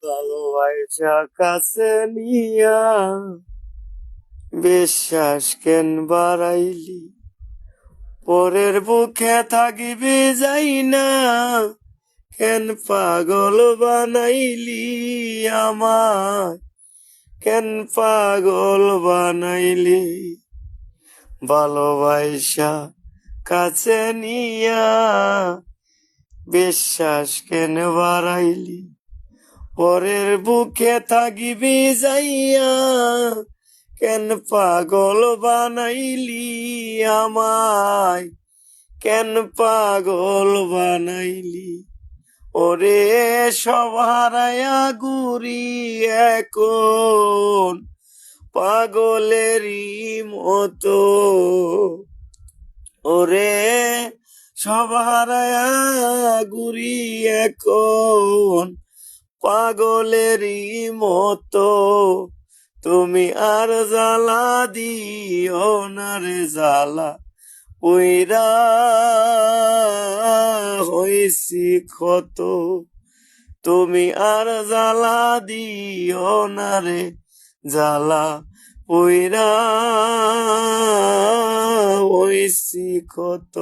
ভালোবাসা কাছে নিয়া বিশ্বাস কেন বাড়াইলি, পরের বুকে থাকিবি যাই না, কেন পাগল বানাইলি আমায়, কেন পাগল বানাইলি। ভালোবাসা কাছে নিয়া বিশ্বাস কেন বাড়াইলি, পরের বুকে থাকিবি যাইয়া, কেন পাগল বানাইলি আমায়, কেন পাগল বানাইলি। ওরে সব হারায়া ঘুরি এখন পাগলেরই মতো, ওরে সব হারায়া ঘুরি এখন পাগলেরই মতো। তুমি আর জ্বালা দিও না রে জ্বালা, পইরা হইছি ক্ষত। তুমি আর জ্বালা দিও না রে জ্বালা, পইরা হইছি ক্ষত।